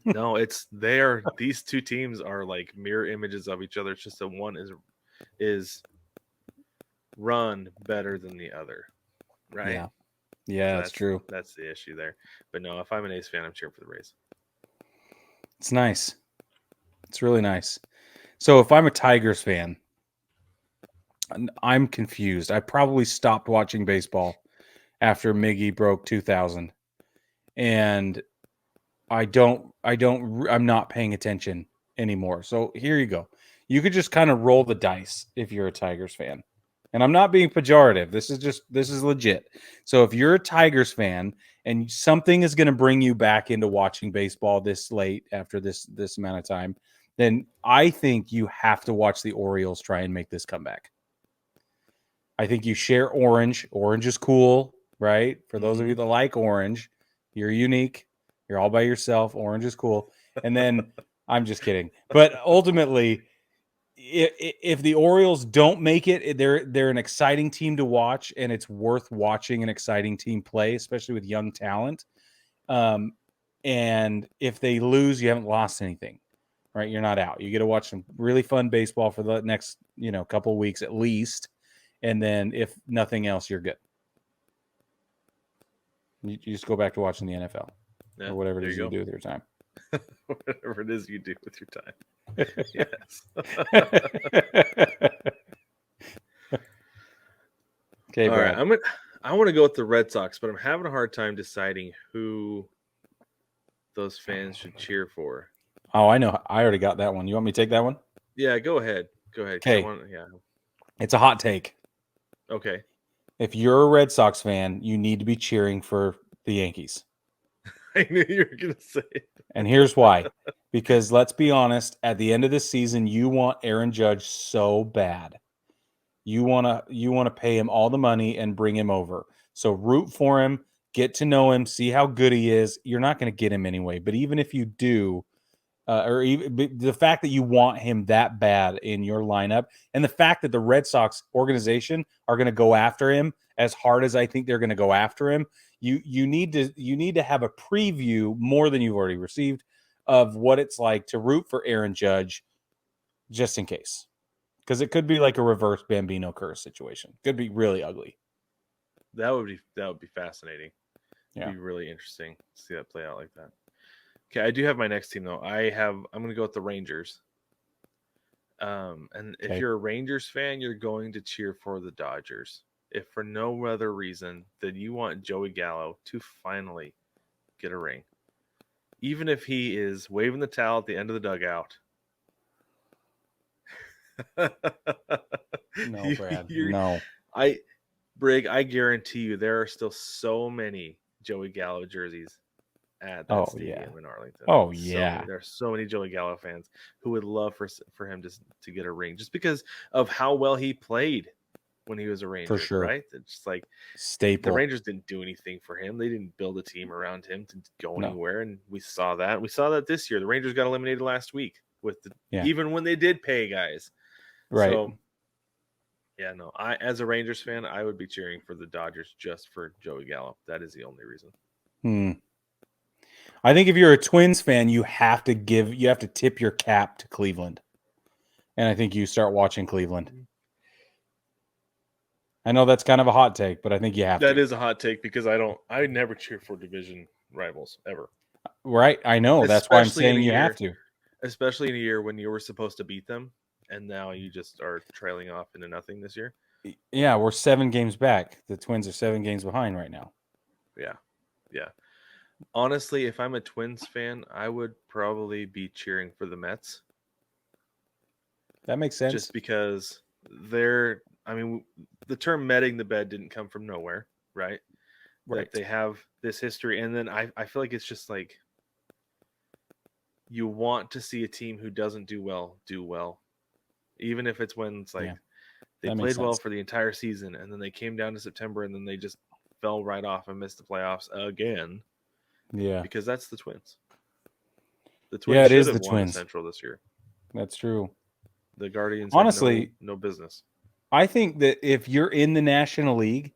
no, these two teams are like mirror images of each other. It's just that one is run better than the other, right? Yeah, So that's true. That's the issue there. But no, if I'm an A's fan, I'm cheering for the Rays. It's nice. It's really nice. So if I'm a Tigers fan, I'm confused. I probably stopped watching baseball after Miggy broke 2,000, and I'm not paying attention anymore. So here you go. You could just kind of roll the dice if you're a Tigers fan. And I'm not being pejorative. This is legit. So if you're a Tigers fan and something is going to bring you back into watching baseball this late after this amount of time, then I think you have to watch the Orioles try and make this comeback. I think you share orange. Orange is cool, right? For those of you that like orange, you're unique. You're all by yourself. Orange is cool. And then I'm just kidding. But ultimately, if the Orioles don't make it, they're an exciting team to watch, and it's worth watching an exciting team play, especially with young talent. And if they lose, you haven't lost anything, right? You're not out. You get to watch some really fun baseball for the next, couple of weeks at least. And then if nothing else, you're good. You just go back to watching the NFL or whatever it is you do with your time. Whatever it is you do with your time. Yes. Okay, all Brad. right. I want to go with the Red Sox, but I'm having a hard time deciding who those fans should cheer for. Oh, I know. I already got that one. You want me to take that one? Yeah, go ahead. Okay. Yeah. It's a hot take. Okay. If you're a Red Sox fan, you need to be cheering for the Yankees. I knew you were going to say it. And here's why. Because let's be honest, at the end of this season, you want Aaron Judge so bad. You want to pay him all the money and bring him over. So root for him, get to know him, see how good he is. You're not going to get him anyway. But even if you do, or even the fact that you want him that bad in your lineup, and the fact that the Red Sox organization are going to go after him as hard as I think they're going to go after him, you need to have a preview more than you've already received of what it's like to root for Aaron Judge, just in case, because it could be like a reverse Bambino curse situation. Could be really ugly. That would be fascinating. Yeah. It'd be really interesting to see that play out like that. Okay, I do have my next team though. I'm going to go with the Rangers. And if you're a Rangers fan, you're going to cheer for the Dodgers. If for no other reason than you want Joey Gallo to finally get a ring. Even if he is waving the towel at the end of the dugout. No, Brad. No. Brig, I guarantee you there are still so many Joey Gallo jerseys at that stadium in Arlington. Oh, yeah. There are so many Joey Gallo fans who would love for him to get a ring just because of how well he played when he was a Ranger. For sure. Right? It's just like staple. The Rangers didn't do anything for him. They didn't build a team around him to go anywhere. And we saw that. We saw that this year. The Rangers got eliminated last week even when they did pay guys. Right. So, yeah, no. As a Rangers fan, I would be cheering for the Dodgers just for Joey Gallo. That is the only reason. I think if you're a Twins fan, you have to tip your cap to Cleveland. And I think you start watching Cleveland. I know that's kind of a hot take, but I think you have to. That is a hot take because I never cheer for division rivals ever. Right. I know. That's why I'm saying you have to. Especially in a year when you were supposed to beat them and now you just are trailing off into nothing this year. Yeah, we're 7 games back. The Twins are 7 games behind right now. Yeah. Yeah. Honestly, if I'm a Twins fan, I would probably be cheering for the Mets. That makes sense. Just because the term "metting the bed" didn't come from nowhere, right? Right. That they have this history, and then I feel like it's just like you want to see a team who doesn't do well. even if it's when it's like they played well for the entire season, and then they came down to September, and then they just fell right off and missed the playoffs again. Yeah, because that's the Twins. The Twins it is should the have won Twins. the Central this year. That's true. The Guardians honestly had no business. I think that if you're in the National League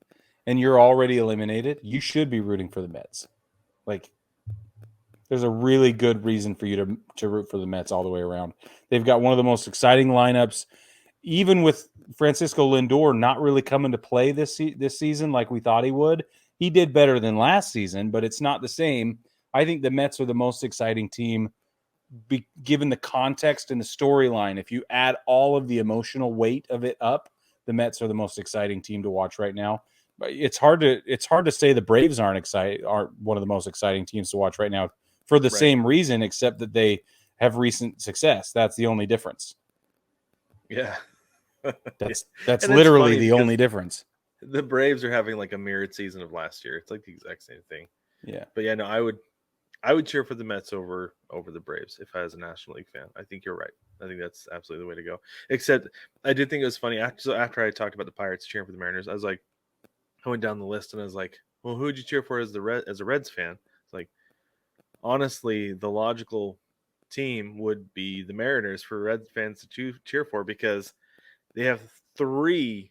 and you're already eliminated, you should be rooting for the Mets. Like, there's a really good reason for you to root for the Mets all the way around. They've got one of the most exciting lineups, even with Francisco Lindor not really coming to play this season like we thought he would. He did better than last season, but it's not the same. I think the Mets are the most exciting team, given the context and the storyline. If you add all of the emotional weight of it up, the Mets are the most exciting team to watch right now. But it's hard to say the Braves aren't one of the most exciting teams to watch right now for the same reason, except that they have recent success. That's the only difference. Yeah. That's literally the only difference. The Braves are having like a mirrored season of last year. It's like the exact same thing. Yeah. But yeah, no, I would cheer for the Mets over the Braves if I was a National League fan. I think you're right. I think that's absolutely the way to go. Except I did think it was funny after I talked about the Pirates cheering for the Mariners, I went down the list and I was like, well, who would you cheer for as a Reds fan? It's like, honestly, the logical team would be the Mariners for Reds fans to cheer for, because they have 3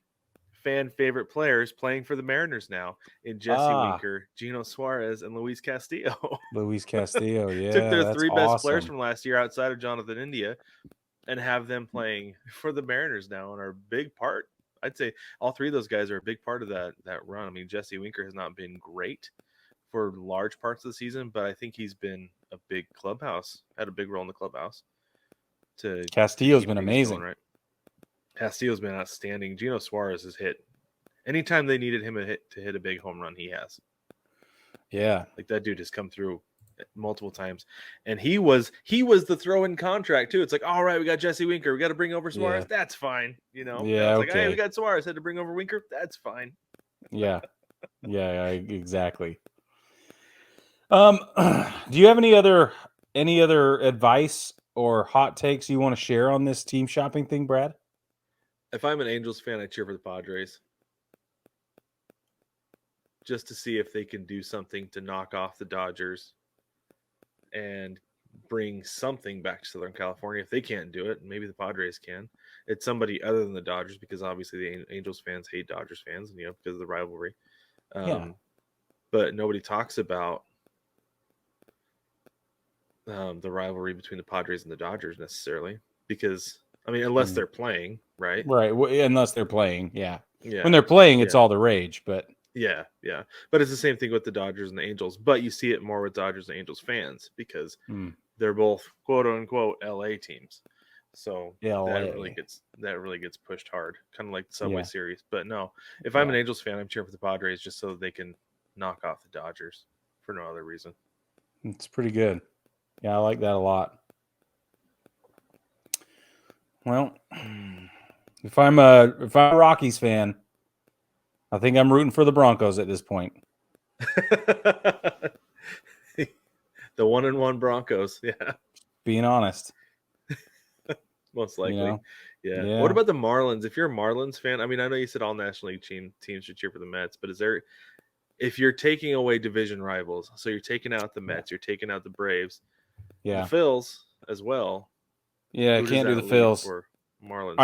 fan favorite players playing for the Mariners now in Jesse Winker, Gino Suarez, and Luis Castillo. Luis Castillo, yeah. Took their 3 best players from last year outside of Jonathan India and have them playing for the Mariners now, and are a big part. I'd say all 3 of those guys are a big part of that run. I mean, Jesse Winker has not been great for large parts of the season, but I think he's been a big had a big role in the clubhouse. Castillo's been amazing. Going, right? Castillo's been outstanding. Gino Suarez has hit. Anytime they needed him to hit a big home run, he has. Yeah. Like, that dude has come through multiple times. And he was the throw-in contract, too. It's like, all right, we got Jesse Winker. We got to bring over Suarez. Yeah. That's fine. You know? Yeah, it's like, hey, we got Suarez. Had to bring over Winker. That's fine. Yeah. Yeah, exactly. Do you have any other advice or hot takes you want to share on this team shopping thing, Brad? If I'm an Angels fan, I cheer for the Padres. Just to see if they can do something to knock off the Dodgers and bring something back to Southern California. If they can't do it, maybe the Padres can. It's somebody other than the Dodgers, because obviously the Angels fans hate Dodgers fans, because of the rivalry. But nobody talks about the rivalry between the Padres and the Dodgers necessarily, because, I mean, unless they're playing, right? Right. Unless they're playing. Yeah. When they're playing, it's all the rage, but. Yeah. But it's the same thing with the Dodgers and the Angels, but you see it more with Dodgers and Angels fans, because they're both quote unquote LA teams. So that really gets pushed hard, kind of like the Subway Series. But no, if I'm an Angels fan, I'm cheering for the Padres just so that they can knock off the Dodgers for no other reason. It's pretty good. Yeah, I like that a lot. Well, if I'm a Rockies fan, I think I'm rooting for the Broncos at this point. The 1-1 Broncos, yeah. Being honest. Most likely. Yeah. What about the Marlins? If you're a Marlins fan, I mean, I know you said all National League teams should cheer for the Mets, but if you're taking away division rivals, so you're taking out the Mets, you're taking out the Braves, the Phils as well. Yeah, can't do the Phils. For Marlins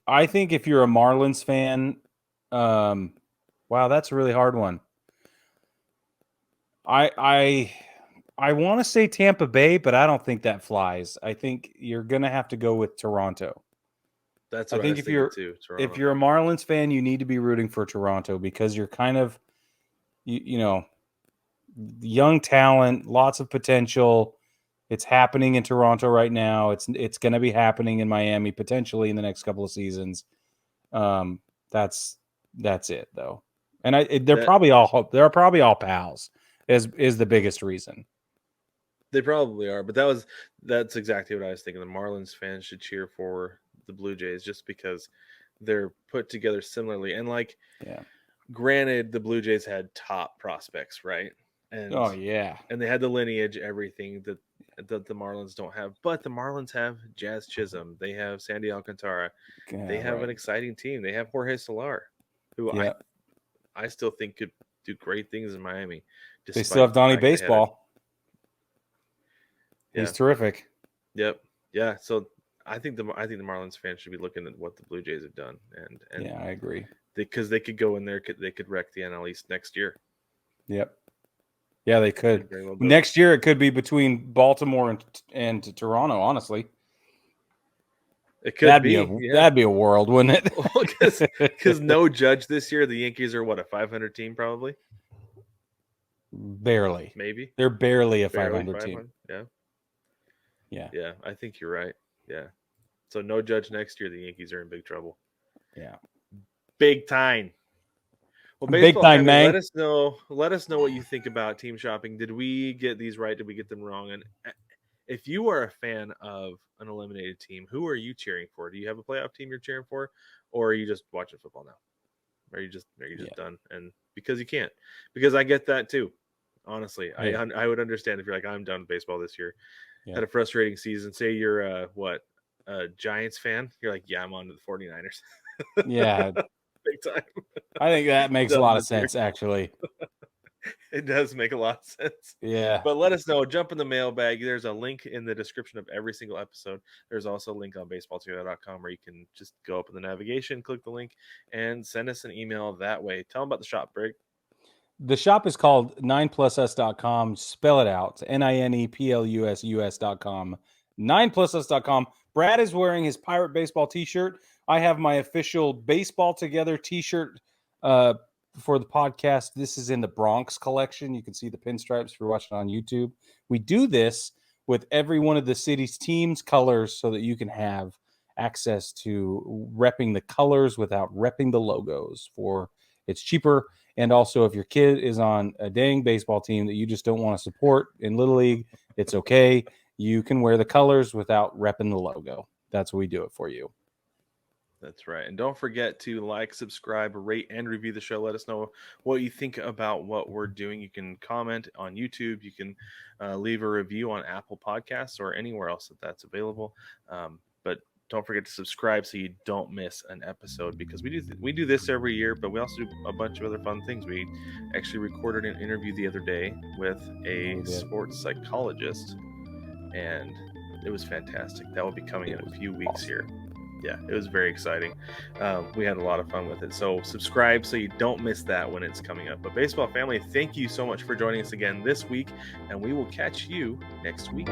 I think if you're a Marlins fan, wow, that's a really hard one. I want to say Tampa Bay, but I don't think that flies. I think you're going to have to go with Toronto. That's what I think if you're too, if you're a Marlins fan, you need to be rooting for Toronto, because you're kind of young talent, lots of potential. It's happening in Toronto right now. It's going to be happening in Miami potentially in the next couple of seasons. That's it though. And they're probably all pals. Is the biggest reason. They probably are, but that's exactly what I was thinking. The Marlins fans should cheer for the Blue Jays just because they're put together similarly. And granted, the Blue Jays had top prospects, right? And and they had the lineage, everything that the Marlins don't have. But the Marlins have Jazz Chisholm. They have Sandy Alcantara. They have an exciting team. They have Jorge Soler, who I still think could do great things in Miami. They still have Donnie Baseball. He's terrific. Yep. Yeah. So I think the Marlins fans should be looking at what the Blue Jays have done, and yeah, I agree. Because they could go in there, they could wreck the NL East next year. Yep. Yeah, they could. Next year, it could be between Baltimore and Toronto. Honestly, it could that'd be a world, wouldn't it? Because no Judge this year, the Yankees are what, a 500 team probably. Barely, maybe they're barely a 500 team. Yeah. I think you're right. Yeah. So no Judge next year, the Yankees are in big trouble. Yeah. Big time. Well, big time, man. Let us know what you think about team shopping. Did we get these right? Did we get them wrong? And if you are a fan of an eliminated team, who are you cheering for? Do you have a playoff team you're cheering for, or are you just watching football now? Are you just done? And because you can't, because I get that too. Honestly, yeah. I would understand if you're like, I'm done with baseball this year. Yeah. Had a frustrating season. Say you're a Giants fan. You're like, yeah, I'm on to the 49ers. Yeah. Big time. I think that makes a lot of sense, actually. It does make a lot of sense. Yeah. But let us know. Jump in the mailbag. There's a link in the description of every single episode. There's also a link on baseballtogether.com where you can just go up in the navigation, click the link, and send us an email that way. Tell them about the shop, Brig. The shop is called 9plusus.com. Spell it out. NINEPLUSUS.com. 9plusus.com. Brad is wearing his Pirate Baseball t-shirt. I have my official Baseball Together t-shirt for the podcast. This is in the Bronx collection. You can see the pinstripes if you're watching on YouTube. We do this with every one of the city's teams' colors so that you can have access to repping the colors without repping the logos. It's cheaper. And also, if your kid is on a dang baseball team that you just don't want to support in Little League, it's okay. You can wear the colors without repping the logo. That's what we do it for you. That's right. And don't forget to like, subscribe, rate, and review the show. Let us know what you think about what we're doing. You can comment on YouTube. You can leave a review on Apple Podcasts or anywhere else that's available. But don't forget to subscribe so you don't miss an episode, because we do this every year, but we also do a bunch of other fun things. We actually recorded an interview the other day with a sports psychologist, and it was fantastic. That will be coming in a few weeks here. Yeah, it was very exciting. We had a lot of fun with it. So subscribe so you don't miss that when it's coming up. But baseball family, thank you so much for joining us again this week, and we will catch you next week.